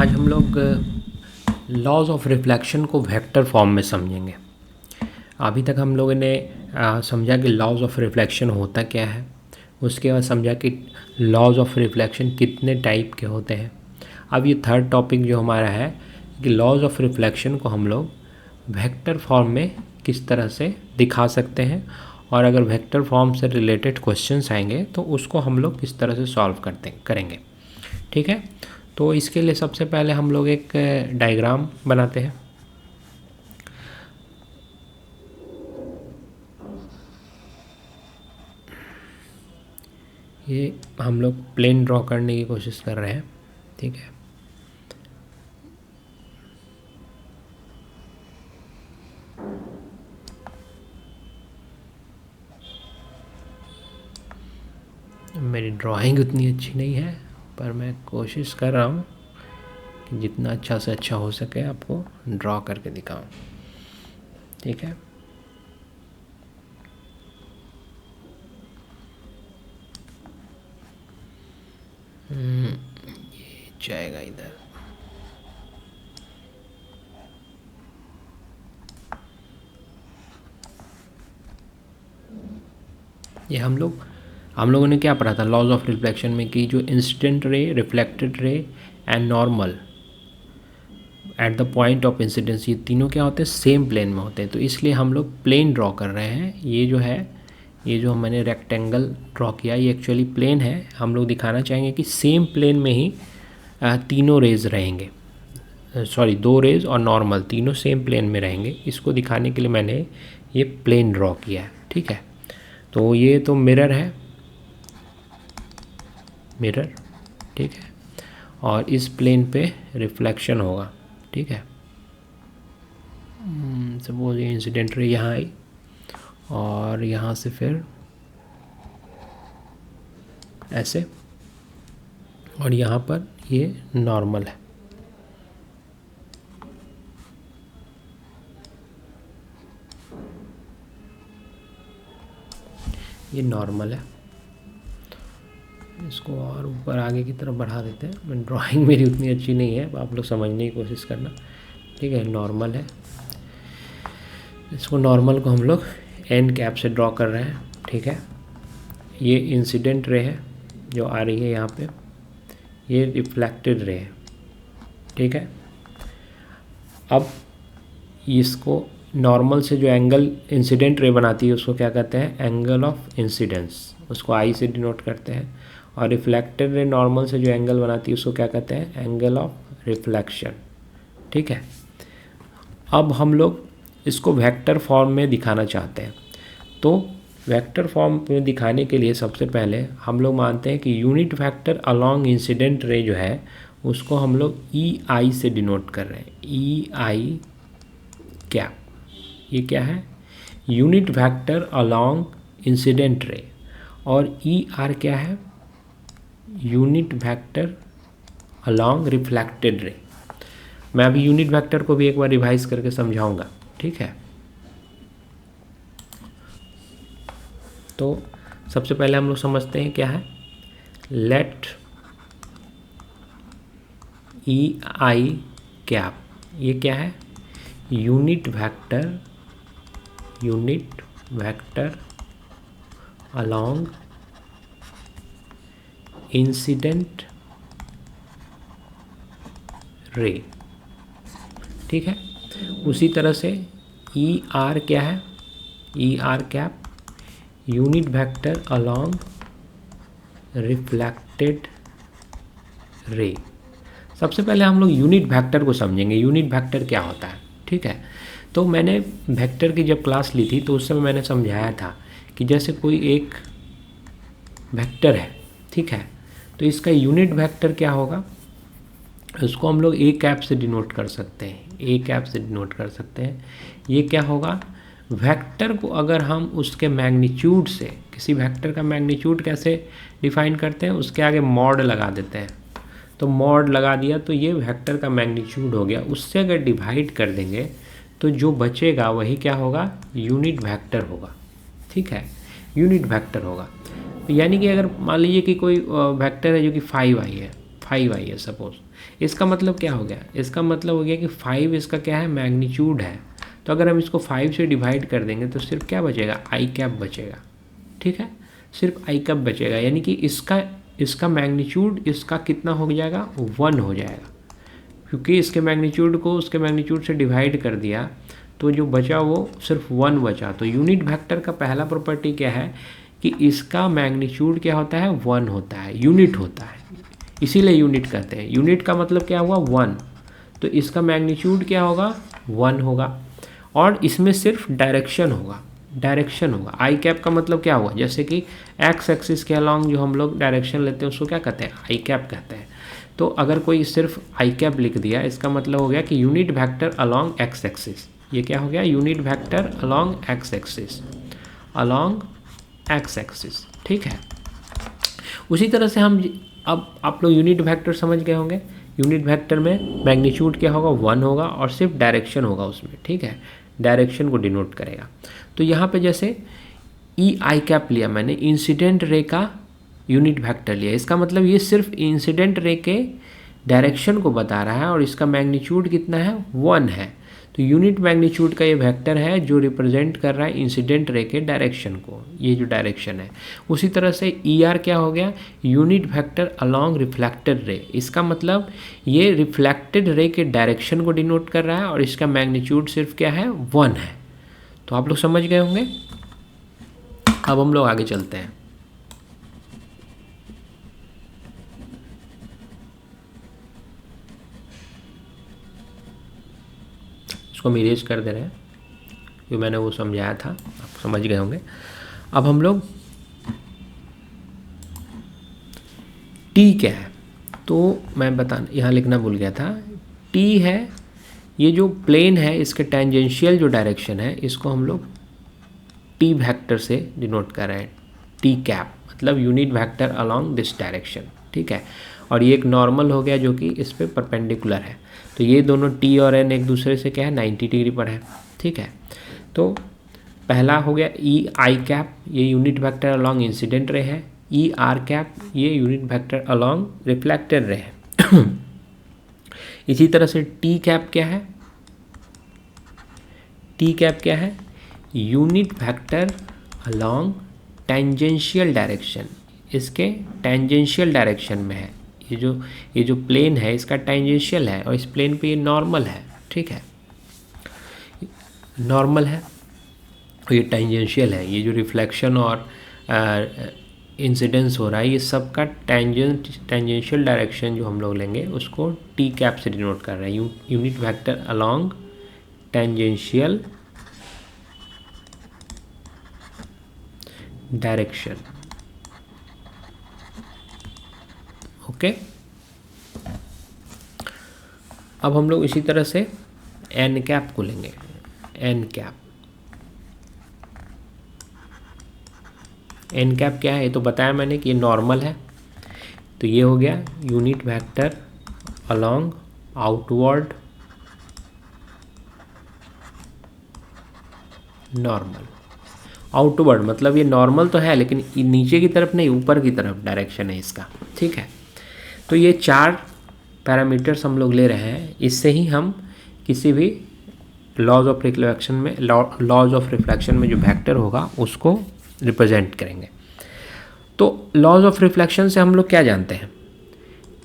आज हम लोग लॉज ऑफ रिफ्लेक्शन को वेक्टर फॉर्म में समझेंगे। अभी तक हम लोगों ने समझा कि लॉज ऑफ रिफ्लेक्शन होता क्या है, उसके बाद समझा कि लॉज ऑफ रिफ्लेक्शन कितने टाइप के होते हैं। अब ये थर्ड टॉपिक जो हमारा है कि लॉज ऑफ रिफ्लेक्शन को हम लोग वेक्टर फॉर्म में किस तरह से दिखा सकते हैं, और अगर वेक्टर फॉर्म से रिलेटेड क्वेश्चंस आएंगे तो उसको हम लोग किस तरह से सॉल्व करेंगे। ठीक है, तो इसके लिए सबसे पहले हम लोग एक डायग्राम बनाते हैं। ये हम लोग प्लेन ड्रॉ करने की कोशिश कर रहे हैं। ठीक है, मेरी ड्राइंग उतनी अच्छी नहीं है, पर मैं कोशिश कर रहा हूँ कि जितना अच्छा से अच्छा हो सके आपको ड्रॉ करके दिखाऊं। ठीक है, ये जाएगा इधर। ये हम लोगों ने क्या पढ़ा था लॉज ऑफ रिफ्लेक्शन में, कि जो incident ray, reflected ray and normal at the point of incidence, ये तीनों क्या होते हैं, सेम प्लेन में होते हैं। तो इसलिए हम लोग प्लेन ड्रॉ कर रहे हैं। ये जो है, ये जो मैंने रेक्टेंगल ड्रॉ किया, ये एक्चुअली प्लेन है। हम लोग दिखाना चाहेंगे कि सेम प्लेन में ही तीनों रेज रहेंगे, सॉरी दो रेज और नॉर्मल तीनों सेम प्लेन में रहेंगे। इसको दिखाने के लिए मैंने ये प्लेन ड्रॉ किया है। ठीक है, तो ये तो मिरर है, मिरर। ठीक है, और इस प्लेन पे रिफ्लेक्शन होगा। ठीक है, सपोज ये इंसिडेंट रे यहाँ आई और यहाँ से फिर ऐसे, और यहाँ पर ये नॉर्मल है। ये नॉर्मल है। इसको और ऊपर आगे की तरफ बढ़ा देते हैं। मैं ड्राइंग मेरी उतनी अच्छी नहीं है, आप लोग समझने की कोशिश करना। ठीक है, नॉर्मल है। इसको नॉर्मल को हम लोग एन कैप से ड्रॉ कर रहे हैं। ठीक है, ये इंसिडेंट रे है जो आ रही है यहाँ पे, ये रिफ्लेक्टेड रे है। ठीक है, अब इसको नॉर्मल से जो एंगल इंसिडेंट रे बनाती है उसको क्या कहते हैं, एंगल ऑफ इंसिडेंस, उसको आई से डिनोट करते हैं। और रिफ्लेक्टेड रे नॉर्मल से जो एंगल बनाती है उसको क्या कहते हैं, एंगल ऑफ रिफ्लेक्शन। ठीक है, अब हम लोग इसको वेक्टर फॉर्म में दिखाना चाहते हैं। तो वेक्टर फॉर्म में दिखाने के लिए सबसे पहले हम लोग मानते हैं कि यूनिट वेक्टर अलोंग इंसिडेंट रे जो है उसको हम लोग ई आई से डिनोट कर रहे हैं। ई आई कैप, ये क्या है, यूनिट वेक्टर अलोंग इंसिडेंट रे। और ई आर क्या है, unit vector along reflected ray. मैं अभी यूनिट वेक्टर को भी एक बार रिवाइज करके समझाऊंगा। ठीक है, तो सबसे पहले हम लोग समझते हैं क्या है, लेट ई आई कैप, ये क्या है, यूनिट वेक्टर अलोंग इंसिडेंट रे। ठीक है, उसी तरह से ई आर क्या है, ई R cap unit vector along reflected ray. सबसे पहले हम लोग यूनिट वेक्टर को समझेंगे, यूनिट वेक्टर क्या होता है। ठीक है, तो मैंने वेक्टर की जब क्लास ली थी तो उस समय मैंने समझाया था कि जैसे कोई एक वेक्टर है, ठीक है, तो इसका यूनिट वेक्टर क्या होगा, उसको हम लोग ए कैप से डिनोट कर सकते हैं, ए कैप से डिनोट कर सकते हैं। ये क्या होगा, वेक्टर को अगर हम उसके मैग्नीट्यूड से, किसी वेक्टर का मैग्नीट्यूड कैसे डिफाइन करते हैं, उसके आगे मॉड लगा देते हैं। तो मॉड लगा दिया तो ये वेक्टर का मैग्नीट्यूड हो गया। उससे अगर डिवाइड कर देंगे तो जो बचेगा वही क्या होगा, यूनिट वेक्टर होगा। ठीक है, यूनिट वेक्टर होगा। यानी कि अगर मान लीजिए कि कोई वेक्टर है जो कि 5 आई है, 5 आई है सपोज, इसका मतलब क्या हो गया, इसका मतलब हो गया कि 5 इसका क्या है, मैग्नीट्यूड है। तो अगर हम इसको 5 से डिवाइड कर देंगे तो सिर्फ क्या बचेगा, आई कैप बचेगा, ठीक है, सिर्फ आई कैप बचेगा, यानी कि इसका मैग्नीट्यूड इसका कितना हो जाएगा, 1 हो जाएगा, क्योंकि इसके मैग्नीट्यूड को उसके मैग्नीट्यूड से डिवाइड कर दिया तो जो बचा वो सिर्फ 1 बचा। तो यूनिट वेक्टर का पहला प्रॉपर्टी क्या है कि इसका मैग्नीट्यूड क्या होता है, 1 होता है, यूनिट होता है, इसीलिए यूनिट कहते हैं। यूनिट का मतलब क्या हुआ, 1, तो इसका मैग्नीट्यूड क्या होगा, 1 होगा, और इसमें सिर्फ डायरेक्शन होगा, डायरेक्शन होगा। आई कैप का मतलब क्या हुआ, जैसे कि एक्स एक्सिस के अलॉन्ग जो हम लोग डायरेक्शन लेते हैं उसको क्या कहते हैं, आई कैप कहते हैं। तो अगर कोई सिर्फ आई कैप लिख दिया, इसका मतलब हो गया कि unit vector along x axis, ये क्या हो गया, unit vector along x axis, along x axis, ठीक है। उसी तरह से हम अब आप लोग यूनिट वेक्टर समझ गए होंगे। यूनिट वेक्टर में मैग्नीट्यूड क्या होगा, 1 होगा, और सिर्फ डायरेक्शन होगा उसमें, ठीक है, डायरेक्शन को डिनोट करेगा। तो यहाँ पे जैसे ई आई कैप लिया मैंने, इंसिडेंट रे का यूनिट वेक्टर लिया, इसका मतलब ये सिर्फ इंसिडेंट रे के डायरेक्शन को बता रहा है और इसका मैग्नीट्यूड कितना है, 1 है। तो यूनिट मैग्नीट्यूड का ये वेक्टर है जो रिप्रेजेंट कर रहा है इंसिडेंट रे के डायरेक्शन को, ये जो डायरेक्शन है। उसी तरह से ई आर क्या हो गया, यूनिट वेक्टर अलॉन्ग रिफ्लेक्टेड रे, इसका मतलब ये रिफ्लेक्टेड रे के डायरेक्शन को डिनोट कर रहा है और इसका मैग्नीट्यूड सिर्फ क्या है, 1 है। तो आप लोग समझ गए होंगे। अब हम लोग आगे चलते हैं। इसको हम इरेज कर दे रहे हैं जो मैंने वो समझाया था, आप समझ गए होंगे। अब हम लोग टी क्या है, तो मैं यहाँ लिखना भूल गया था। टी है ये जो प्लेन है, इसके टेंजेंशियल जो डायरेक्शन है इसको हम लोग टी वेक्टर से डिनोट कर रहे हैं। टी कैप मतलब unit vector along this direction, ठीक है। और ये एक नॉर्मल हो गया जो कि इस पे परपेंडिकुलर है। तो ये दोनों टी और एन एक दूसरे से क्या है, 90 डिग्री पर है, ठीक है। तो पहला हो गया ई आई कैप, ये यूनिट वेक्टर अलॉन्ग इंसिडेंट रे है। ई आर कैप ये यूनिट वेक्टर अलॉन्ग रिफ्लेक्टेड रे है। इसी तरह से टी कैप क्या है, टी कैप क्या है, unit vector along tangential direction, इसके टेंजेंशियल डायरेक्शन में है। ये जो प्लेन है इसका टेंजेंशियल है और इस प्लेन पे ये नॉर्मल है, ठीक है, नॉर्मल है और ये टेंजेंशियल है। ये जो रिफ्लेक्शन और इंसिडेंस हो रहा है ये सब का टेंजेंशियल डायरेक्शन जो हम लोग लेंगे उसको टी कैप से डिनोट कर रहे हैं, unit vector along tangential direction, okay. अब हम लोग इसी तरह से एन कैप को लेंगे। एन कैप, एन कैप क्या है ये तो बताया मैंने कि ये नॉर्मल है। तो ये हो गया unit vector along outward normal. Outward मतलब ये नॉर्मल तो है लेकिन नीचे की तरफ नहीं, ऊपर की तरफ डायरेक्शन है इसका, ठीक है। तो ये 4 पैरामीटर्स हम लोग ले रहे हैं, इससे ही हम किसी भी लॉज ऑफ रिफ्लेक्शन में जो वेक्टर होगा उसको रिप्रेजेंट करेंगे। तो लॉज ऑफ रिफ्लेक्शन से हम लोग क्या जानते हैं,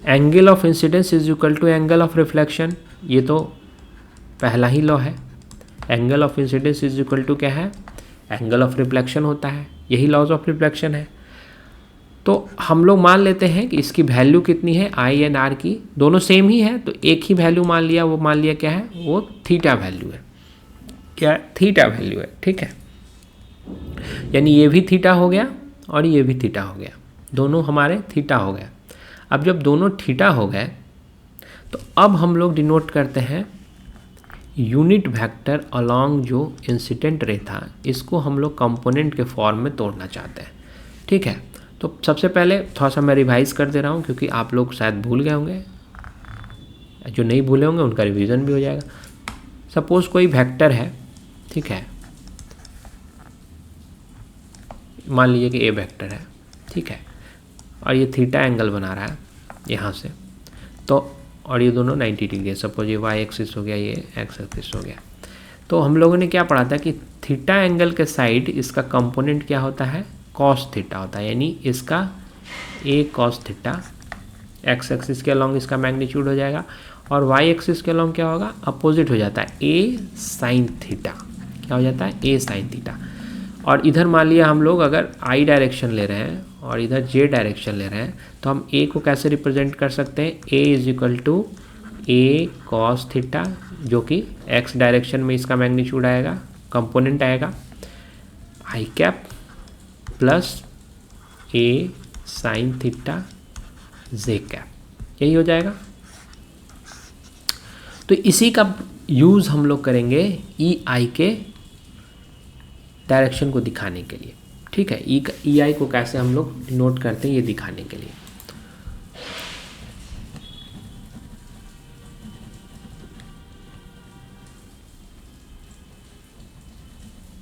angle of incidence is equal to angle of reflection, ये तो पहला ही लॉ है। Angle of incidence is equal to क्या है, एंगल ऑफ रिफ्लेक्शन होता है, यही लॉज ऑफ रिफ्लेक्शन है। तो हम लोग मान लेते हैं कि इसकी वैल्यू कितनी है, आई एंड आर की, दोनों सेम ही है तो एक ही वैल्यू मान लिया, वो मान लिया क्या है, वो थीटा वैल्यू है, क्या थीटा वैल्यू है, ठीक है। यानी ये भी थीटा हो गया और ये भी थीटा हो गया, दोनों हमारे थीटा हो गया। अब जब दोनों थीटा हो गए तो अब हम लोग डिनोट करते हैं यूनिट वेक्टर अलॉन्ग जो इंसिडेंट रे था, इसको हम लोग कंपोनेंट के फॉर्म में तोड़ना चाहते हैं, ठीक है। तो सबसे पहले थोड़ा सा मैं रिवाइज कर दे रहा हूँ क्योंकि आप लोग शायद भूल गए होंगे, जो नहीं भूले होंगे उनका रिवीजन भी हो जाएगा। सपोज कोई वेक्टर है, ठीक है, मान लीजिए कि ए वेक्टर है, ठीक है, और ये थीटा एंगल बना रहा है यहाँ से, तो और ये दोनों 90 डिग्री है। सपोज ये वाई एक्सिस हो गया, ये एक्स एक्सिस हो गया। तो हम लोगों ने क्या पढ़ा था कि थीटा एंगल के साइड इसका कंपोनेंट क्या होता है, कॉस थीटा होता है, यानी इसका ए कॉस थीटा एक्स एक्सिस के अलॉन्ग इसका मैग्नीट्यूड हो जाएगा, और वाई एक्सिस के अलॉन्ग क्या होगा, अपोजिट हो जाता है, ए साइन थीटा। क्या हो जाता है, ए साइन थीटा। और इधर मान लिया हम लोग अगर आई डायरेक्शन ले रहे हैं और इधर जे डायरेक्शन ले रहे हैं, तो हम ए को कैसे रिप्रेजेंट कर सकते हैं, A is equal to A cos theta, जो कि एक्स डायरेक्शन में इसका मैग्नीट्यूड आएगा, कंपोनेंट आएगा आई कैप, प्लस ए साइन थीटा जे कैप, यही हो जाएगा। तो इसी का यूज़ हम लोग करेंगे ई आई के डायरेक्शन को दिखाने के लिए। ठीक है, ई आई को कैसे हम लोग नोट करते हैं ये दिखाने के लिए।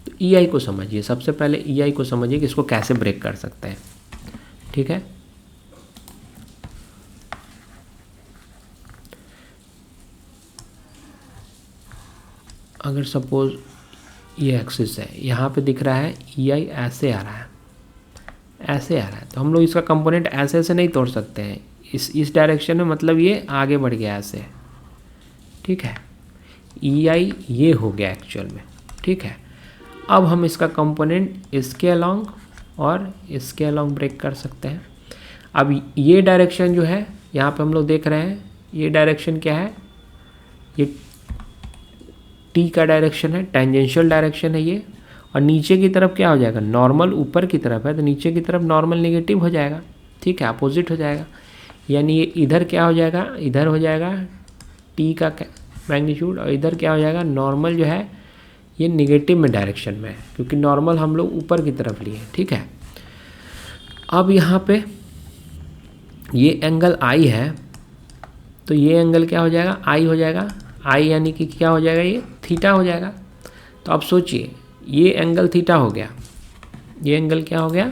तो ई आई को समझिए, सबसे पहले ई आई को समझिए कि इसको कैसे ब्रेक कर सकते हैं। ठीक है, अगर सपोज ये एक्सिस है, यहाँ पे दिख रहा है ई आई ऐसे आ रहा है, ऐसे आ रहा है, तो हम लोग इसका कंपोनेंट ऐसे ऐसे नहीं तोड़ सकते हैं, इस डायरेक्शन में, मतलब ये आगे बढ़ गया ऐसे। ठीक है, ई आई ये हो गया एक्चुअल में। ठीक है, अब हम इसका कंपोनेंट इसके अलॉन्ग और इसके अलॉन्ग ब्रेक कर सकते हैं। अब ये डायरेक्शन जो है यहाँ पे हम लोग देख रहे हैं, ये डायरेक्शन क्या है, ये टी का डायरेक्शन है, टेंजेंशियल डायरेक्शन है ये, और नीचे की तरफ क्या हो जाएगा, नॉर्मल ऊपर की तरफ है, तो नीचे की तरफ नॉर्मल नेगेटिव हो जाएगा। ठीक है, अपोजिट हो जाएगा, यानी ये इधर क्या हो जाएगा, इधर हो जाएगा टी का मैग्नीट्यूड, और इधर क्या हो जाएगा, नॉर्मल जो है ये निगेटिव में डायरेक्शन में है, क्योंकि नॉर्मल हम लोग ऊपर की तरफ लिए। ठीक है, अब यहाँ पे ये एंगल आई है, तो ये एंगल क्या हो जाएगा, आई हो जाएगा, आई यानी कि क्या हो जाएगा, ये थीटा हो जाएगा। तो अब सोचिए, ये एंगल थीटा हो गया, ये एंगल क्या हो गया,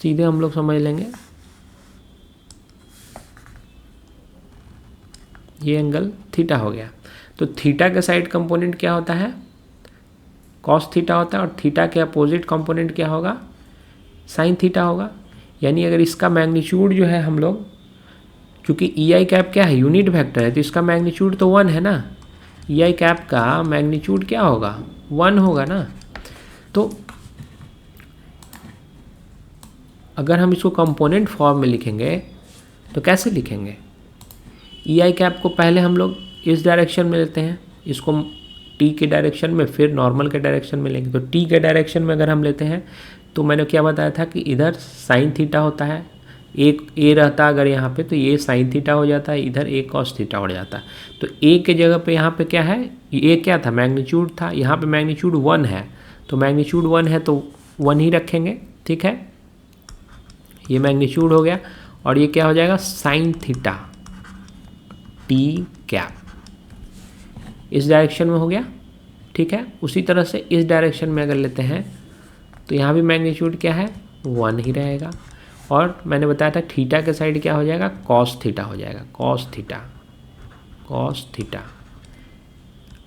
सीधे हम लोग समझ लेंगे, ये एंगल थीटा हो गया। तो थीटा के साइड कंपोनेंट क्या होता है, कॉस थीटा होता है, और थीटा के अपोजिट कंपोनेंट क्या होगा, साइन थीटा होगा। यानी अगर इसका मैग्नीट्यूड जो है हम लोग, क्योंकि ई आई कैप क्या है, यूनिट वेक्टर है, तो इसका मैग्नीट्यूड तो 1 है ना, ई आई कैप का मैग्नीट्यूड क्या होगा, 1 होगा ना। तो अगर हम इसको कंपोनेंट फॉर्म में लिखेंगे तो कैसे लिखेंगे, ई आई कैप को पहले हम लोग इस डायरेक्शन में लेते हैं, इसको टी के डायरेक्शन में, फिर नॉर्मल के डायरेक्शन में लेंगे। तो टी के डायरेक्शन में अगर हम लेते हैं, तो मैंने क्या बताया था कि इधर साइन थीटा होता है, एक ए रहता अगर यहाँ पे, तो ये साइन थीटा हो जाता है, इधर ए कॉस थीटा हो जाता है। तो ए के जगह पे यहाँ पे क्या है, ए क्या था, मैग्नीट्यूड था, यहाँ पे मैग्नीट्यूड 1 है, तो मैग्नीट्यूड 1 है तो 1 ही रखेंगे। ठीक है, ये मैग्नीट्यूड हो गया, और ये क्या हो जाएगा, साइन थीटा टी कैप, इस डायरेक्शन में हो गया। ठीक है, उसी तरह से इस डायरेक्शन में अगर लेते हैं तो यहाँ भी मैग्नीट्यूड क्या है, 1 ही रहेगा, और मैंने बताया था थीटा के साइड क्या हो जाएगा, कॉस थीटा हो जाएगा, कॉस थीटा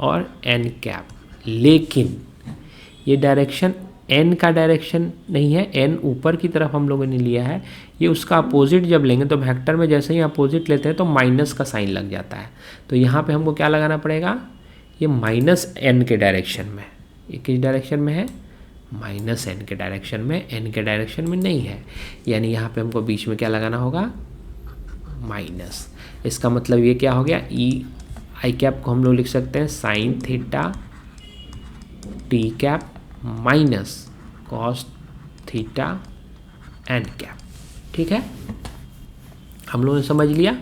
और एन कैप। लेकिन ये डायरेक्शन एन का डायरेक्शन नहीं है, एन ऊपर की तरफ हम लोगों ने लिया है, ये उसका अपोजिट जब लेंगे तो वेक्टर में जैसे ही अपोजिट लेते हैं तो माइनस का साइन लग जाता है। तो यहाँ पे हमको क्या लगाना पड़ेगा, ये माइनस एन के डायरेक्शन में, ये किस डायरेक्शन में है, माइनस एन के डायरेक्शन में, एन के डायरेक्शन में नहीं है, यानी यहाँ पे हमको बीच में क्या लगाना होगा, माइनस। इसका मतलब ये क्या हो गया, ई आई कैप को हम लोग लिख सकते हैं sine theta T cap minus cos theta N cap. ठीक है, हम लोगों ने समझ लिया।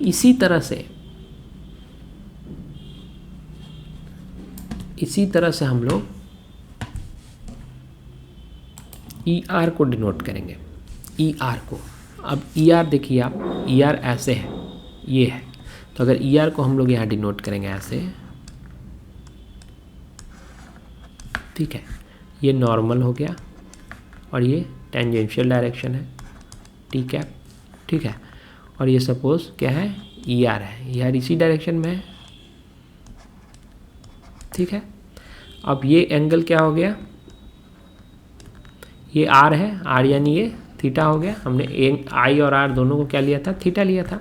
इसी तरह से हम लोग ई आर को डिनोट करेंगे, ई आर को। अब ई आर देखिए आप, ई आर ऐसे है, ये है, तो अगर ई आर को हम लोग यहाँ डिनोट करेंगे ऐसे, ठीक है, ये नॉर्मल हो गया और ये टेंजेंशियल डायरेक्शन है टी कैप, ठीक है। और ये सपोज क्या है, ई आर है, ई आर इसी डायरेक्शन में है, ठीक है। अब ये एंगल क्या हो गया, ये आर है, आर यानी ये थीटा हो गया। हमने आई और आर दोनों को क्या लिया था, थीटा लिया था।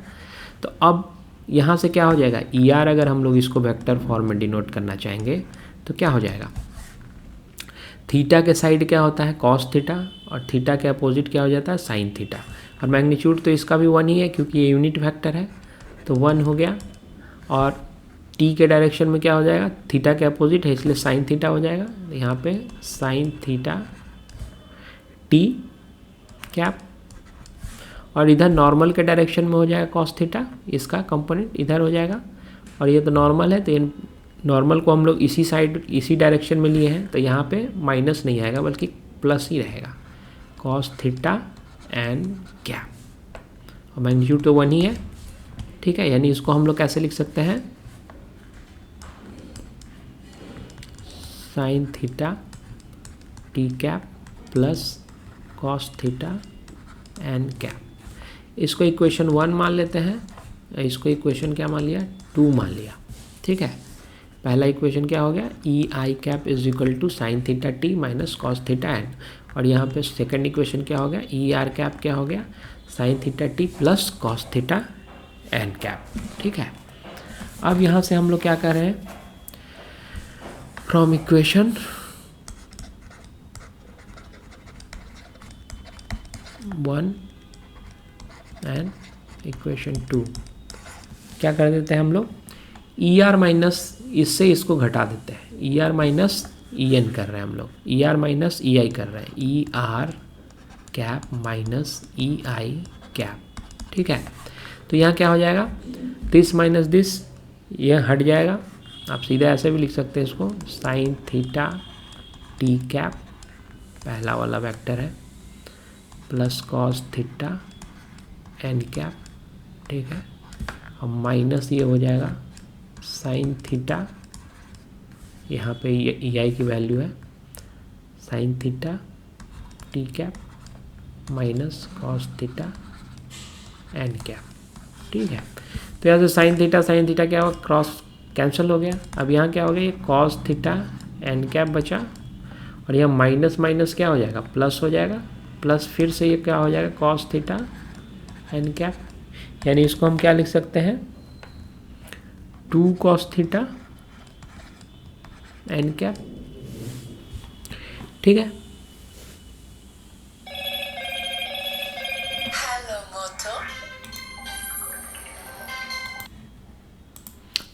तो अब यहाँ से क्या हो जाएगा, ई आर अगर हम लोग इसको वेक्टर फॉर्म में डिनोट करना चाहेंगे तो क्या हो जाएगा, थीटा के साइड क्या होता है कॉस थीटा, और थीटा के अपोजिट क्या हो जाता है साइन थीटा। और मैग्नीट्यूड तो इसका भी 1 ही है क्योंकि ये यूनिट वेक्टर है, तो 1 हो गया। और टी के डायरेक्शन में क्या हो जाएगा, थीटा के अपोजिट है इसलिए साइन थीटा हो जाएगा। यहाँ पे साइन थीटा टी कैप, और इधर नॉर्मल के डायरेक्शन में हो जाएगा कॉस थीटा, इसका कंपोनेंट इधर हो जाएगा। और ये तो नॉर्मल है, तो ये नॉर्मल को हम लोग इसी साइड इसी डायरेक्शन में लिए हैं, तो यहाँ पे माइनस नहीं आएगा बल्कि प्लस ही रहेगा, कॉस थीटा एन कैप। और मैग्नीट्यूड तो 1 ही है, ठीक है। यानी इसको हम लोग कैसे लिख सकते हैं, sine theta T cap plus cos theta N cap. इसको इक्वेशन 1 मान लेते हैं, इसको इक्वेशन क्या मान लिया, 2 मान लिया, ठीक है। पहला इक्वेशन क्या हो गया, E I cap is equal to sine theta T minus cos theta N. और यहाँ पे सेकंड इक्वेशन क्या हो गया, ई आर कैप क्या हो गया, sine theta T plus cos theta N cap, ठीक है। अब यहाँ से हम लोग क्या कर रहे हैं, फ्रॉम इक्वेशन 1 एंड इक्वेशन 2 क्या कर देते हैं हम लोग, ई आर माइनस इससे इसको घटा देते हैं, E R minus E N कर रहे हैं हम लोग, ई आर माइनस ई आई कर रहे हैं, E R cap minus E I cap, ठीक है। तो यहाँ क्या हो जाएगा, दिस माइनस दिस, यह हट जाएगा। आप सीधा ऐसे भी लिख सकते हैं इसको, साइन थीटा टी कैप पहला वाला वेक्टर है plus cos theta N cap, ठीक है। अब माइनस ये हो जाएगा साइन थीटा, यहाँ पे ये ई आई की वैल्यू है, sine theta T cap minus cos theta N cap, ठीक है। तो यहाँ से साइन थीटा क्या होगा, क्रॉस कैंसिल हो गया। अब यहाँ क्या हो गया, ये कॉस थीटा एन कैप बचा, और यहाँ माइनस माइनस क्या हो जाएगा, प्लस हो जाएगा, प्लस फिर से ये क्या हो जाएगा कॉस थीटा एन कैप। यानी इसको हम क्या लिख सकते हैं, 2 कॉस थीटा एन कैप, ठीक है।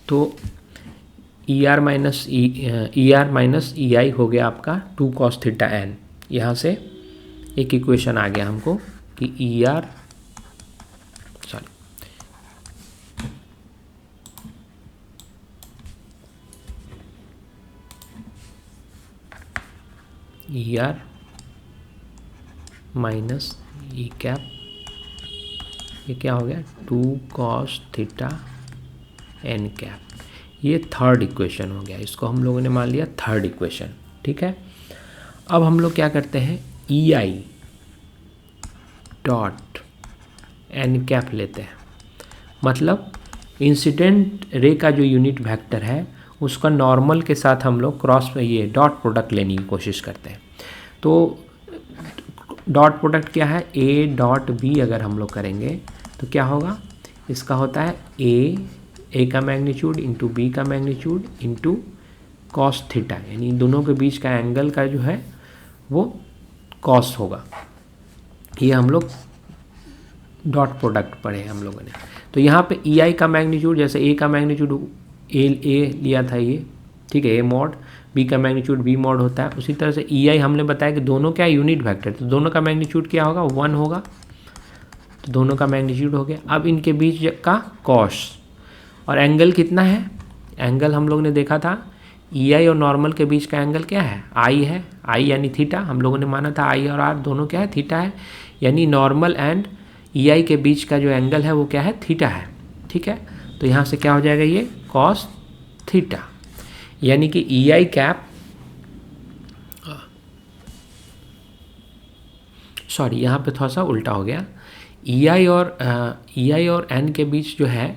तो ई आर माइनस ई आई हो गया आपका 2 कॉस थीटा एन। यहाँ से एक इक्वेशन आ गया हमको कि ई आर माइनस ई कैप, ये क्या हो गया 2 कॉस थीटा एन कैप। ये थर्ड इक्वेशन हो गया, इसको हम लोगों ने मान लिया थर्ड इक्वेशन, ठीक है। अब हम लोग क्या करते हैं, ई आई डॉट एन कैप लेते हैं, मतलब इंसिडेंट रे का जो यूनिट वेक्टर है उसका नॉर्मल के साथ हम लोग क्रॉस ये डॉट प्रोडक्ट लेने की कोशिश करते हैं। तो डॉट प्रोडक्ट क्या है, ए डॉट बी अगर हम लोग करेंगे तो क्या होगा, इसका होता है ए का मैग्नीट्यूड इंटू बी का मैग्नीट्यूड इंटू कॉस थीटा, यानी दोनों के बीच का एंगल का जो है वो कॉस होगा। ये हम लोग डॉट प्रोडक्ट पढ़े हम लोगों ने। तो यहाँ पे ई आई का मैग्नीट्यूड, जैसे ए का मैग्नीट्यूड ए लिया था ये, ठीक है, ए मॉड, बी का मैग्नीट्यूड बी मॉड होता है। उसी तरह से ई आई हमने बताया कि दोनों क्या यूनिट वेक्टर, तो दोनों का मैग्नीट्यूड क्या होगा 1 होगा, तो दोनों का मैग्नीट्यूड हो गया। अब इनके बीच का कॉस, और एंगल कितना है, एंगल हम लोग ने देखा था ई आई और नॉर्मल के बीच का एंगल क्या है, आई है, आई यानी थीटा, हम लोगों ने माना था आई और आर दोनों क्या है थीटा है, यानी नॉर्मल एंड ई आई के बीच का जो एंगल है वो क्या है थीटा है, ठीक है। तो यहाँ से क्या हो जाएगा ये कॉस थीटा, यानी कि ई आई कैप सॉरी यहाँ पे थोड़ा सा उल्टा हो गया, ई आई और एन के बीच जो है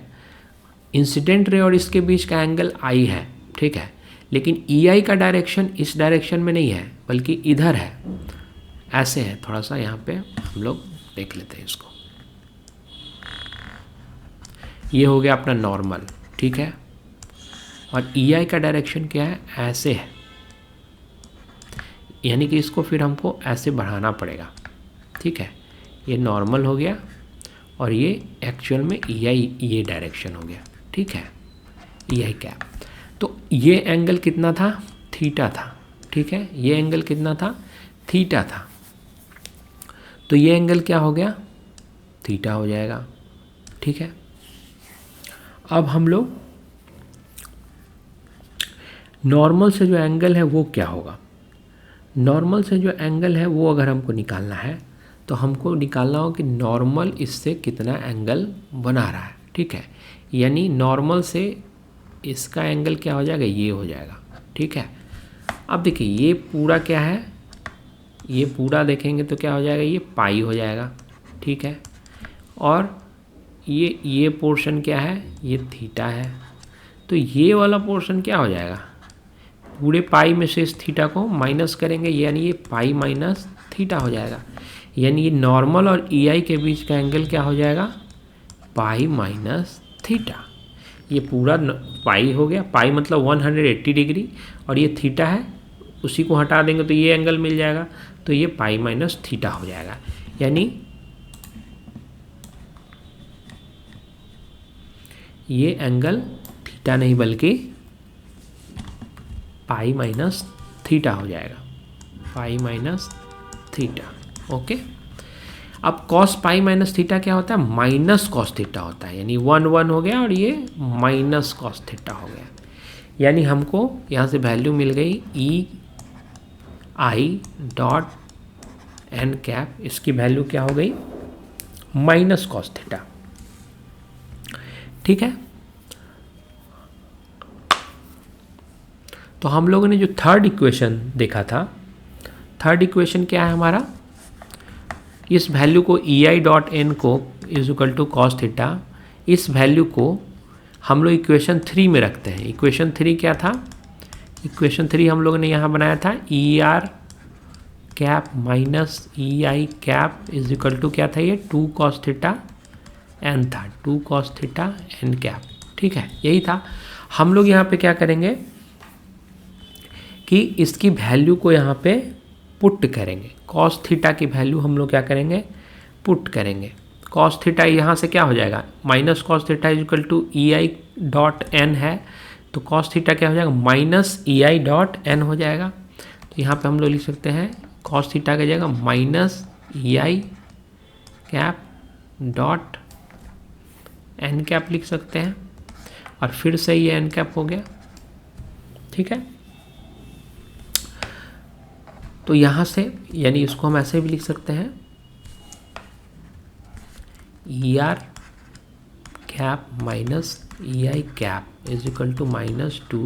इंसिडेंट रे और इसके बीच का एंगल आई है, ठीक है, लेकिन ई आई का डायरेक्शन इस डायरेक्शन में नहीं है बल्कि इधर है, ऐसे है। थोड़ा सा यहाँ पे हम लोग देख लेते हैं इसको। ये हो गया अपना नॉर्मल, ठीक है, और ई आई का डायरेक्शन क्या है, ऐसे है, यानी कि इसको फिर हमको ऐसे बढ़ाना पड़ेगा, ठीक है। ये नॉर्मल हो गया और ये एक्चुअल में ई आई ये डायरेक्शन हो गया, ठीक है, ई आई कैप। तो ये एंगल कितना था, थीटा था, ठीक है, ये एंगल कितना था, थीटा था, तो ये एंगल क्या हो गया, थीटा हो जाएगा, ठीक है। अब हम लोग नॉर्मल से जो एंगल है वो क्या होगा, नॉर्मल से जो एंगल है वो अगर हमको निकालना है तो हमको निकालना हो कि नॉर्मल इससे कितना एंगल बना रहा है, ठीक है, यानी नॉर्मल से इसका एंगल क्या हो जाएगा, ये हो जाएगा, ठीक है। अब देखिए ये पूरा क्या है, ये पूरा देखेंगे तो क्या हो जाएगा, ये पाई हो जाएगा, ठीक है, और ये पोर्शन क्या है, ये थीटा है, तो ये वाला पोर्शन क्या हो जाएगा, पूरे पाई में से इस थीटा को माइनस करेंगे, यानी ये पाई माइनस थीटा हो जाएगा, यानी ये नॉर्मल और ई आई के बीच का एंगल क्या हो जाएगा, पाई माइनस थीटा। ये पूरा पाई हो गया, पाई मतलब 180 डिग्री, और ये थीटा है, उसी को हटा देंगे तो ये एंगल मिल जाएगा, तो ये पाई माइनस थीटा हो जाएगा, यानी ये एंगल थीटा नहीं बल्कि पाई माइनस थीटा हो जाएगा, पाई माइनस थीटा, ओके। अब कॉस पाई माइनस थीटा क्या होता है, माइनस कॉस थीटा होता है, यानी 1 हो गया और ये माइनस कॉस थीटा हो गया, यानी हमको यहाँ से वैल्यू मिल गई ई आई डॉट एन कैप, इसकी वैल्यू क्या हो गई, माइनस कॉस थीटा, ठीक है। तो हम लोगों ने जो थर्ड इक्वेशन देखा था, थर्ड इक्वेशन क्या है हमारा, इस वैल्यू को ई आई डॉट एन को is equal to cos theta, इस वैल्यू को हम लोग इक्वेशन 3 में रखते हैं। इक्वेशन 3 क्या था, इक्वेशन 3 हम लोगों ने यहाँ बनाया था E R cap minus E I cap is equal to क्या था, ये 2 कॉस थीटा एन था, 2 कॉस थीटा एन कैप, ठीक है, यही था। हम लोग यहाँ पे क्या करेंगे कि इसकी वैल्यू को यहाँ पे पुट करेंगे, कॉस थीटा की वैल्यू हम लोग क्या करेंगे, पुट करेंगे। कॉस थीटा यहाँ से क्या हो जाएगा, minus cos theta is equal to E I dot N है, तो कॉस थीटा क्या हो जाएगा, minus E I dot N हो जाएगा। तो यहाँ पे हम लोग लिख सकते हैं कॉस थीटा की जगह minus E I cap dot N cap लिख सकते हैं, और फिर से ये एन कैप हो गया, ठीक है। तो यहाँ से यानी इसको हम ऐसे भी लिख सकते हैं E R cap minus E I cap is equal to minus 2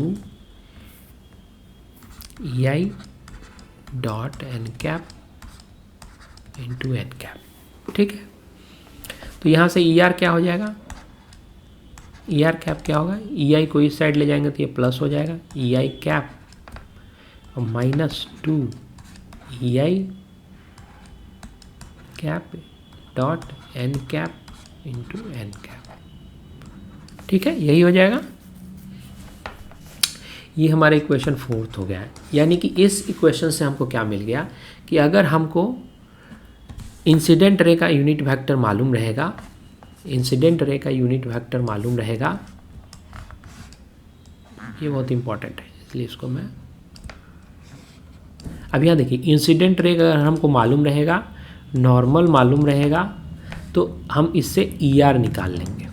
E I dot N cap into N cap, ठीक है। तो यहाँ से ई आर क्या हो जाएगा, ई आर कैप क्या होगा, ई आई को इस साइड ले जाएंगे तो ये प्लस हो जाएगा, ई आई कैप और minus 2 E I cap dot N cap into N cap, ठीक है, यही हो जाएगा। ये हमारा इक्वेशन 4 हो गया है, यानी कि इस इक्वेशन से हमको क्या मिल गया कि अगर हमको इंसिडेंट रे का यूनिट वेक्टर मालूम रहेगा, इंसिडेंट रे का यूनिट वेक्टर मालूम रहेगा, ये बहुत इंपॉर्टेंट है, इसलिए इसको मैं अब यहाँ देखिए, इंसिडेंट रे अगर हमको मालूम रहेगा, नॉर्मल मालूम रहेगा, तो हम इससे ई आर निकाल लेंगे,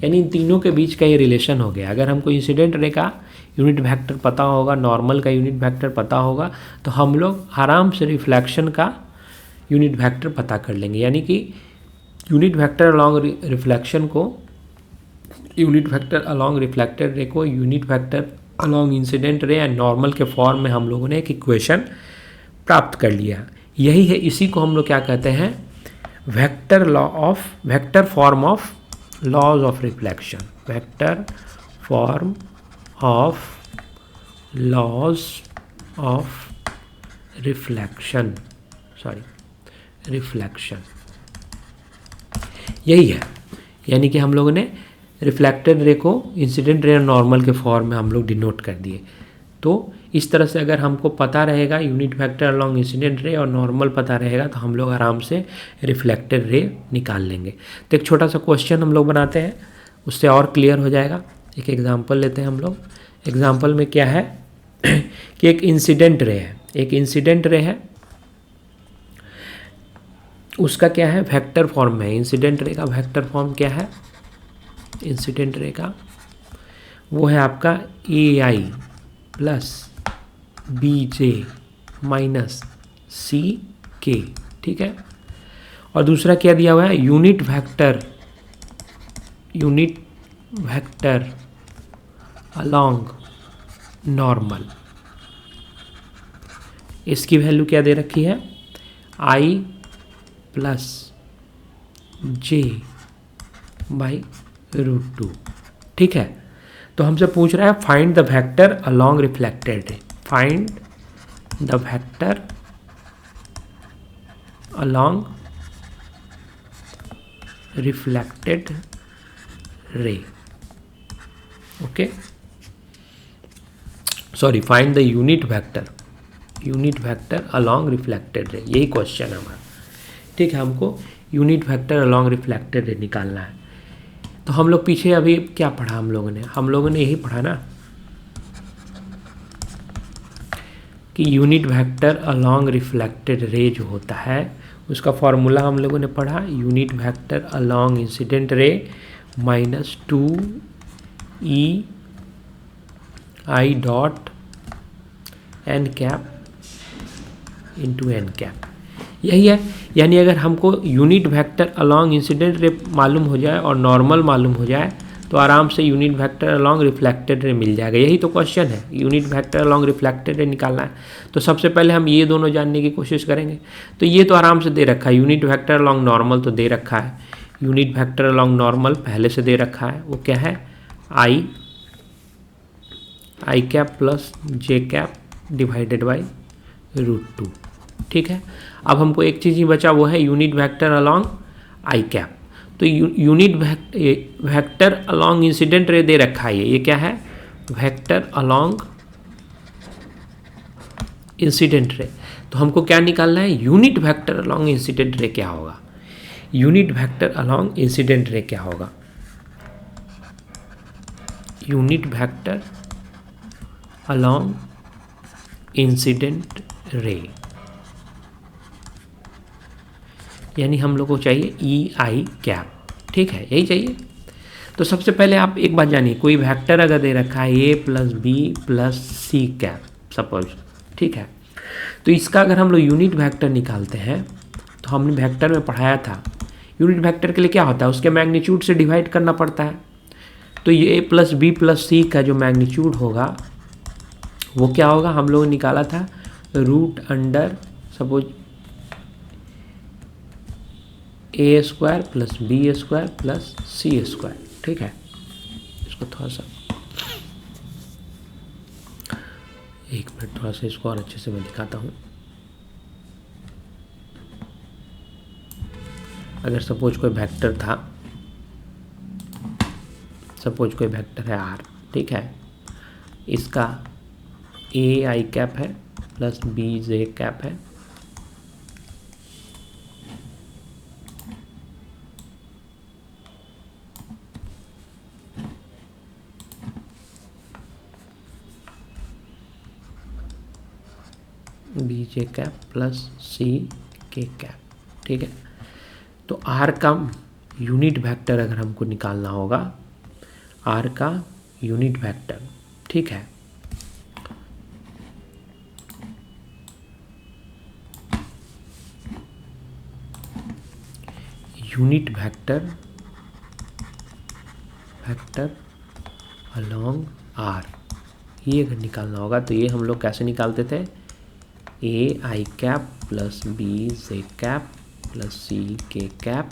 यानी इन तीनों के बीच का ये रिलेशन हो गया। अगर हमको इंसिडेंट रे का यूनिट वेक्टर पता होगा, नॉर्मल का यूनिट वेक्टर पता होगा, तो हम लोग आराम से रिफ्लेक्शन का यूनिट वेक्टर पता कर लेंगे, यानी कि यूनिट वेक्टर अलॉन्ग रिफ्लेक्शन को, unit vector along reflected ray को unit vector along incident ray and normal के फॉर्म में हम लोगों ने एक इक्वेशन प्राप्त कर लिया। यही है, इसी को हम लोग क्या कहते हैं, vector form of laws of reflection, vector form of laws of reflection, reflection यही है। यानी कि हम लोगों ने रिफ्लेक्टेड रे को इंसिडेंट रे और नॉर्मल के फॉर्म में हम लोग डिनोट कर दिए। तो इस तरह से अगर हमको पता रहेगा यूनिट वेक्टर अलॉन्ग इंसिडेंट रे और नॉर्मल पता रहेगा तो हम लोग आराम से रिफ्लेक्टेड रे निकाल लेंगे। तो एक छोटा सा क्वेश्चन हम लोग बनाते हैं, उससे और क्लियर हो जाएगा। एक एग्जांपल लेते हैं हम लोग। एग्जांपल में क्या है कि एक इंसिडेंट रे है, एक इंसिडेंट रे है, उसका क्या है, वेक्टर फॉर्म में। इंसिडेंट रे का वेक्टर फॉर्म क्या है, इंसिडेंट रे का वो है आपका AI plus BJ minus CK, ठीक है। और दूसरा क्या दिया हुआ है, यूनिट वेक्टर अलोंग नॉर्मल। इसकी वैल्यू क्या दे रखी है, I प्लस J बाई √2, ठीक है। तो हमसे पूछ रहा है find the vector along reflected ray, find the vector along reflected ray, okay, sorry, find the unit vector along reflected ray, यही क्वेश्चन है हमारा, ठीक है। हमको unit vector along reflected ray निकालना है। तो हम लोग पीछे अभी क्या पढ़ा हम लोगों ने यही पढ़ा ना कि unit vector along reflected ray जो होता है उसका फॉर्मूला हम लोगों ने पढ़ा, यूनिट वेक्टर अलोंग इंसिडेंट रे minus 2EI dot n cap into n cap, यही है। यानी अगर हमको यूनिट वेक्टर अलोंग इंसिडेंट रे मालूम हो जाए और नॉर्मल मालूम हो जाए तो आराम से unit vector along reflected ray मिल जाएगा। यही तो क्वेश्चन है, unit vector along reflected ray निकालना है। तो सबसे पहले हम ये दोनों जानने की कोशिश करेंगे। तो ये तो आराम से दे रखा है, यूनिट वेक्टर अलोंग नॉर्मल तो दे रखा है, यूनिट वेक्टर अलोंग नॉर्मल पहले से दे रखा है, वो क्या है, I cap plus J cap divided by √2, ठीक है। अब हमको एक चीज़ ही बचा, वो है unit vector along I cap. तो unit vector along incident ray दे रखा है, ये क्या है, वेक्टर अलोंग इंसिडेंट रे। तो हमको क्या निकालना है, यूनिट वेक्टर अलोंग इंसिडेंट रे क्या होगा, यूनिट वेक्टर अलोंग इंसिडेंट रे क्या होगा, यूनिट वेक्टर अलोंग इंसिडेंट रे, यानी हम लोग को चाहिए EI कैप, ठीक है, यही चाहिए। तो सबसे पहले आप एक बात जानिए, कोई वेक्टर अगर दे रखा है A plus B plus C cap suppose, ठीक है, तो इसका अगर हम लोग यूनिट वेक्टर निकालते हैं तो हमने वेक्टर में पढ़ाया था, यूनिट वेक्टर के लिए क्या होता है, उसके मैग्नीट्यूड से डिवाइड करना पड़ता है। तो ये A plus B plus C का जो मैग्नीट्यूड होगा वो क्या होगा, हम लोगों ने निकाला था root under suppose A square plus B square plus C square, ठीक है। इसको थोड़ा सा एक मिनट, थोड़ा सा इसको और अच्छे से मैं दिखाता हूँ। अगर सपोज कोई वेक्टर था, सपोज कोई वेक्टर है R, ठीक है, इसका AI कैप है प्लस BJ कैप है, BJ cap plus CK cap, ठीक है। तो R का यूनिट वेक्टर अगर हमको निकालना होगा, R का यूनिट वेक्टर, ठीक है, यूनिट वेक्टर अलोंग R, ये अगर निकालना होगा तो ये हम लोग कैसे निकालते थे, A I cap plus B J cap plus C K cap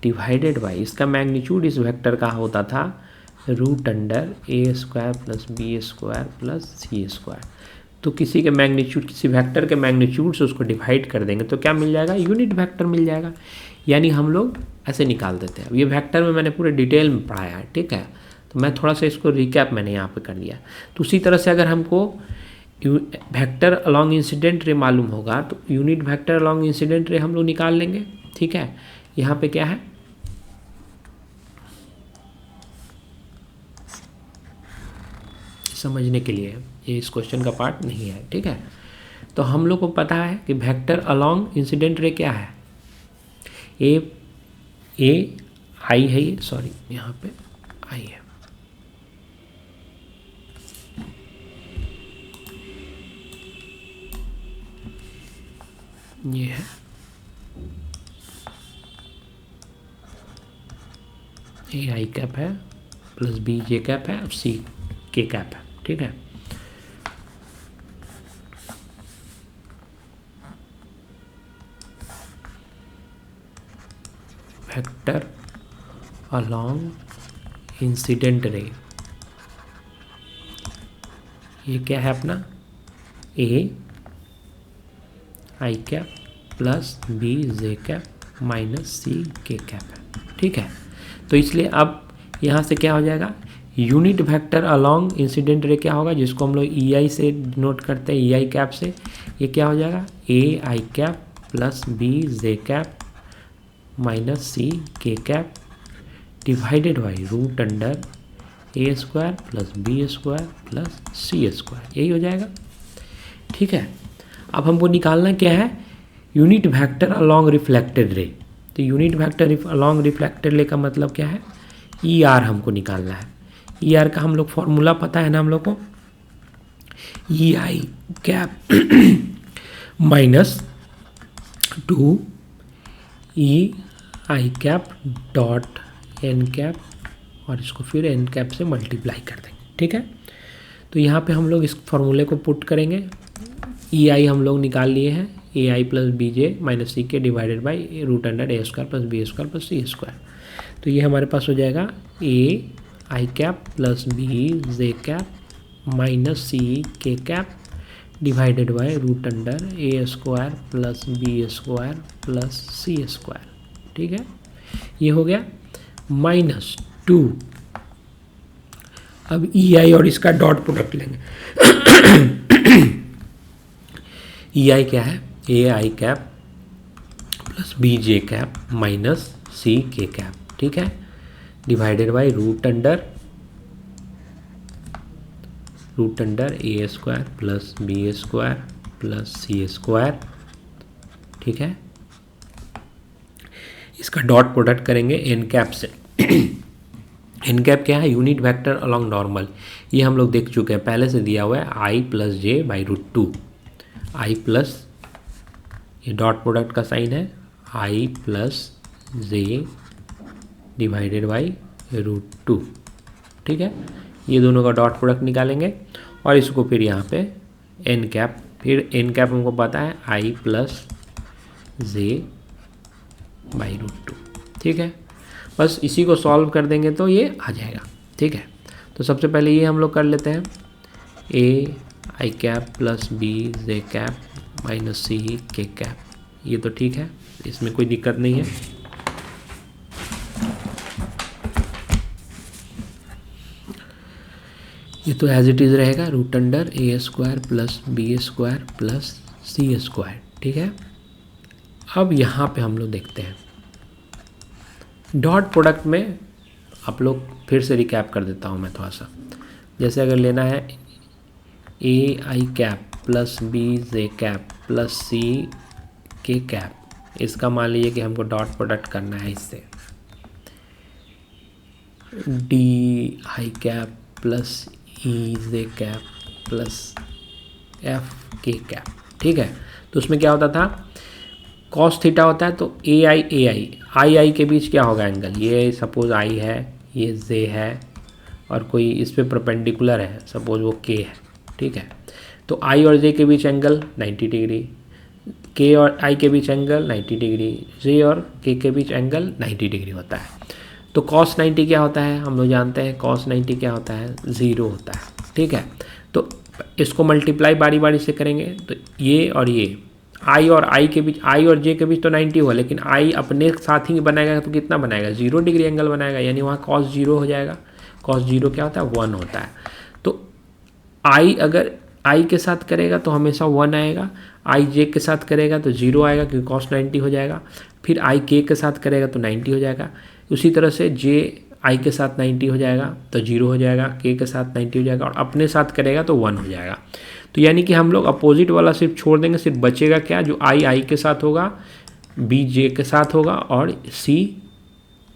divided by, इसका मैग्नीट्यूड इस वेक्टर का होता था root under A square plus B square plus C square. तो किसी के मैग्नीट्यूड, किसी वेक्टर के मैग्नीट्यूड से उसको डिवाइड कर देंगे तो क्या मिल जाएगा, यूनिट वेक्टर मिल जाएगा। यानी हम लोग ऐसे निकाल देते हैं। अब ये वेक्टर में मैंने पूरे डिटेल में पढ़ाया है, ठीक है, तो मैं थोड़ा सा इसको रिकैप मैंने यहाँ पे कर दिया। तो उसी तरह से अगर हमको वेक्टर अलॉन्ग इंसिडेंट रे मालूम होगा तो यूनिट वेक्टर अलॉन्ग इंसिडेंट रे हम लोग निकाल लेंगे, ठीक है। यहाँ पे क्या है, समझने के लिए ये इस क्वेश्चन का पार्ट नहीं है, ठीक है। तो हम लोग को पता है कि वेक्टर अलॉन्ग इंसिडेंट रे क्या है, ए आई है, ये सॉरी यहाँ पे आई है, ये है ए आई कैप है प्लस बी जे कैप है और सी के कैप है, ठीक है। वेक्टर अलॉन्ग इंसिडेंट रे, ये क्या है अपना, A I cap plus B J cap minus C K cap है, ठीक है। तो इसलिए अब यहाँ से क्या हो जाएगा, यूनिट वेक्टर अलॉन्ग इंसिडेंट रे क्या होगा, जिसको हम लोग ई आई से नोट करते हैं, ई आई कैप से, ये क्या हो जाएगा, A I cap plus B J cap minus C K cap divided by root under A square plus B square plus C square, यही हो जाएगा, ठीक है। अब हमको निकालना क्या है, यूनिट वेक्टर अलॉन्ग रिफ्लेक्टेड रे। तो यूनिट वेक्टर अलॉन्ग रिफ्लेक्टेड रे का मतलब क्या है, ई आर हमको निकालना है। ई आर का हम लोग फॉर्मूला पता है ना हम लोग को, E I cap minus 2 E I cap dot N cap, और इसको फिर एन कैप से मल्टीप्लाई कर देंगे, ठीक है। तो यहाँ पे हम लोग इस फॉर्मूले को पुट करेंगे, ई आई हम लोग निकाल लिए हैं, A I plus B J minus C K divided by root under A square plus B square plus C square. तो ये हमारे पास हो जाएगा A I cap plus B J cap minus C K cap divided by root under A square plus B square plus C square, ठीक है। ये हो गया -2। अब ई आई और इसका डॉट प्रोडक्ट लेंगे। ई आई क्या है, A I cap plus B J cap minus C K cap, ठीक है, divided by root under A square plus B square plus C square, ठीक है। इसका डॉट प्रोडक्ट करेंगे एन कैप से। एन कैप क्या है, यूनिट वेक्टर अलॉन्ग नॉर्मल, ये हम लोग देख चुके हैं, पहले से दिया हुआ है I plus J by root 2, I plus, ये डॉट प्रोडक्ट का साइन है, I plus J divided by root 2, ठीक है। ये दोनों का डॉट प्रोडक्ट निकालेंगे और इसको फिर यहाँ पे एन कैप, फिर एन कैप हमको पता है I plus J by root 2, ठीक है। बस इसी को सॉल्व कर देंगे तो ये आ जाएगा, ठीक है। तो सबसे पहले ये हम लोग कर लेते हैं, A I cap plus B J cap minus C K cap, ये तो ठीक है, इसमें कोई दिक्कत नहीं है। ये तो एज इट इज़ रहेगा, root under A square plus B square plus C square, ठीक है। अब यहाँ पे हम लोग देखते हैं डॉट प्रोडक्ट में, आप लोग फिर से रिकैप कर देता हूँ मैं थोड़ा सा। जैसे अगर लेना है A I cap plus B J cap plus C K cap, इसका मान लीजिए कि हमको डॉट प्रोडक्ट करना है इससे, D I cap plus E J cap plus F के कैप, ठीक है। तो उसमें क्या होता था, कॉस थीटा होता है, तो ए आई के बीच क्या होगा एंगल, ये सपोज आई है, ये जे है, और कोई इस पे परपेंडिकुलर है, सपोज वो के है, ठीक है। तो आई और जे के बीच एंगल 90 डिग्री, के और आई के बीच एंगल 90 डिग्री, जे और के बीच एंगल 90 डिग्री होता है। तो cos 90 क्या होता है, हम लोग जानते हैं cos 90 क्या होता है, 0 होता है। ठीक है, तो इसको मल्टीप्लाई बारी बारी से करेंगे तो ये और ये आई और आई के बीच, आई और जे के बीच तो 90 हुआ, लेकिन आई अपने साथ ही बनाएगा तो कितना बनाएगा, 0 डिग्री एंगल बनाएगा, यानी वहाँ cos 0 हो जाएगा। cos 0 क्या होता है, 1 होता है। तो आई अगर आई के साथ करेगा तो हमेशा 1 आएगा, आई जे के साथ करेगा तो 0 आएगा क्योंकि cos 90 हो जाएगा, फिर आई के साथ करेगा तो 90 हो जाएगा। उसी तरह से जे आई के साथ 90 हो जाएगा तो 0 हो जाएगा, के साथ 90 हो जाएगा, और अपने साथ करेगा तो 1 हो जाएगा। तो यानी कि हम लोग अपोजिट वाला सिर्फ छोड़ देंगे, सिर्फ बचेगा क्या, जो आई के साथ होगा, बी जे के साथ होगा और सी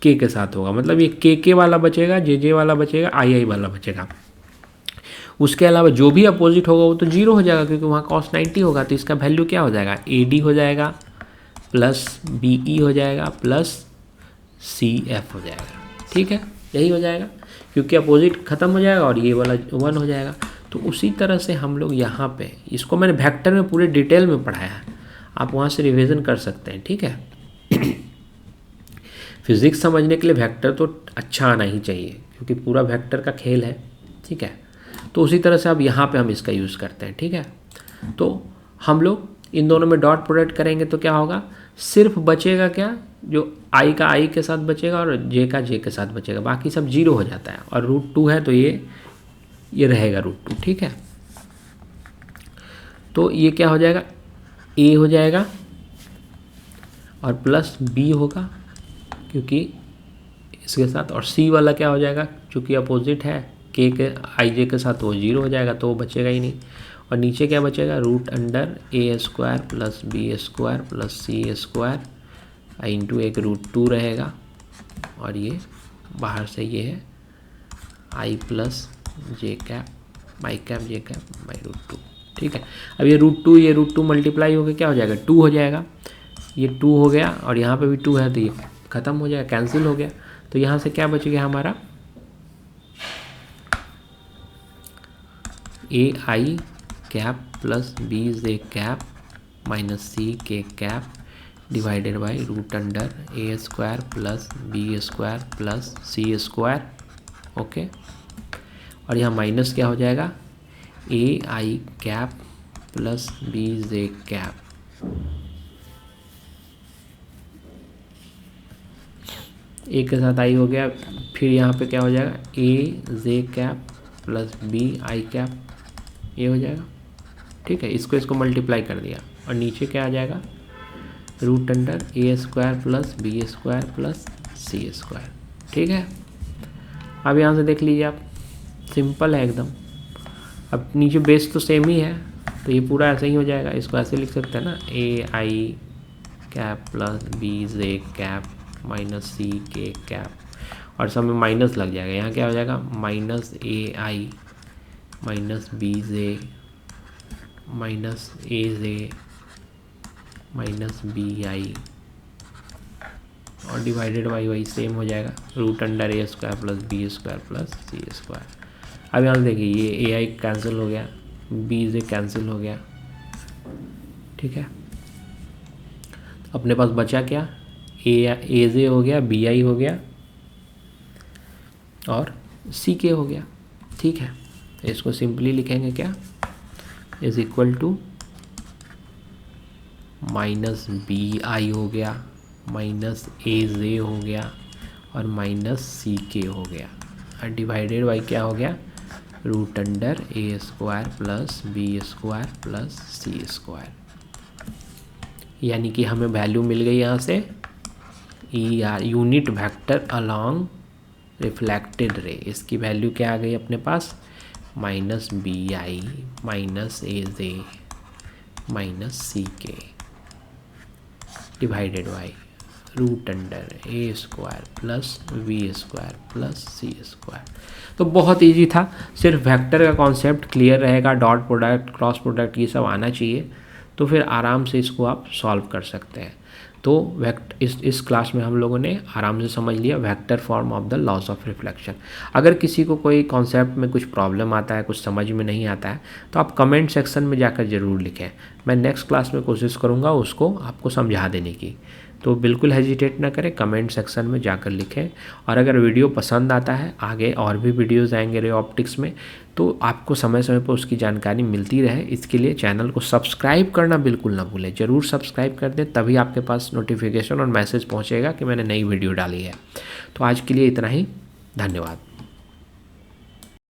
के साथ होगा। मतलब ये के वाला बचेगा, जे वाला बचेगा, आई वाला बचेगा। उसके अलावा जो भी अपोजिट होगा वो तो 0 हो जाएगा क्योंकि वहाँ cos 90 होगा। तो इसका वैल्यू क्या हो जाएगा, AD हो जाएगा प्लस BE हो जाएगा प्लस CF हो जाएगा। ठीक है, यही हो जाएगा क्योंकि अपोजिट खत्म हो जाएगा और ये वाला 1 हो जाएगा। तो उसी तरह से हम लोग यहाँ पे, इसको मैंने वेक्टर में पूरे डिटेल में पढ़ाया है, आप वहाँ से रिवीजन कर सकते हैं। ठीक है, फिज़िक्स समझने के लिए वेक्टर तो अच्छा आना ही चाहिए क्योंकि पूरा वेक्टर का खेल है। ठीक है, तो उसी तरह से अब यहाँ पे हम इसका यूज़ करते हैं। ठीक है, तो हम लोग इन दोनों में डॉट प्रोडक्ट करेंगे तो क्या होगा, सिर्फ बचेगा क्या, जो आई का आई के साथ बचेगा और जे का जे के साथ बचेगा, बाकी सब 0 हो जाता है। और √2 है तो ये रहेगा √2। ठीक है, तो ये क्या हो जाएगा, A हो जाएगा और प्लस B होगा क्योंकि इसके साथ, और C वाला क्या हो जाएगा, चूँकि अपोजिट है के आई जे के साथ, वो 0 हो जाएगा तो वो बचेगा ही नहीं। और नीचे क्या बचेगा, √A² plus B² plus C² into एक √2 रहेगा, और ये बाहर से ये है I plus J cap I cap J cap by √2। ठीक है, अब ये √2 मल्टीप्लाई होकर क्या हो जाएगा, 2 हो जाएगा, ये 2 हो गया और यहाँ पे भी 2 है तो ये ख़त्म हो जाएगा, कैंसिल हो गया। तो यहाँ से क्या बच गया हमारा, AI cap plus BJ cap minus CK cap divided by √A² plus B² plus C²। Okay, और यहाँ माइनस क्या हो जाएगा, AI cap plus BJ cap, A के साथ आई हो गया, फिर यहाँ पे क्या हो जाएगा, AJ cap plus BI cap, ये हो जाएगा। ठीक है, इसको मल्टीप्लाई कर दिया और नीचे क्या आ जाएगा, √A² plus B² plus C²। ठीक है, अब यहाँ से देख लीजिए आप, सिंपल है एकदम। अब नीचे बेस तो सेम ही है तो ये पूरा ऐसे ही हो जाएगा, इसको ऐसे लिख सकते हैं ना, AI cap plus BJ cap minus CK cap, और सब में माइनस लग जाएगा। यहाँ क्या हो जाएगा, minus AI minus BJ minus AJ minus BI और डिवाइडेड बाई वही सेम हो जाएगा, √A² plus B² plus C²। अब यहाँ देखिए ये AI कैंसिल हो गया, BJ कैंसिल हो गया। ठीक है, अपने पास बचा क्या, AJ हो गया, BI हो गया और CK हो गया। ठीक है, इसको सिंपली लिखेंगे क्या, is equal to minus BI हो गया माइनस AJ हो गया और माइनस CK हो गया, और डिवाइडेड बाई क्या हो गया, √A² plus B² plus C²। यानी कि हमें वैल्यू मिल गई यहाँ से, unit vector along reflected ray, इसकी वैल्यू क्या आ गई अपने पास, minus BI minus AJ minus CK divided by √A² plus B² plus C²। तो बहुत इजी था, सिर्फ वेक्टर का कॉन्सेप्ट क्लियर रहेगा, डॉट प्रोडक्ट क्रॉस प्रोडक्ट ये सब आना चाहिए, तो फिर आराम से इसको आप सॉल्व कर सकते हैं। तो इस क्लास में हम लोगों ने आराम से समझ लिया vector form of the loss of reflection. अगर किसी को कोई कॉन्सेप्ट में कुछ प्रॉब्लम आता है, कुछ समझ में नहीं आता है, तो आप कमेंट सेक्शन में जाकर ज़रूर लिखें। मैं नेक्स्ट क्लास में कोशिश करूँगा उसको आपको समझा देने की। तो बिल्कुल हेजिटेट ना करें, कमेंट सेक्शन में जाकर लिखें। और अगर वीडियो पसंद आता है, आगे और भी वीडियोज़ आएंगे रे ऑप्टिक्स में, तो आपको समय समय पर उसकी जानकारी मिलती रहे, इसके लिए चैनल को सब्सक्राइब करना बिल्कुल ना भूलें। ज़रूर सब्सक्राइब कर दें, तभी आपके पास नोटिफिकेशन और मैसेज पहुंचेगा कि मैंने नई वीडियो डाली है। तो आज के लिए इतना ही, धन्यवाद।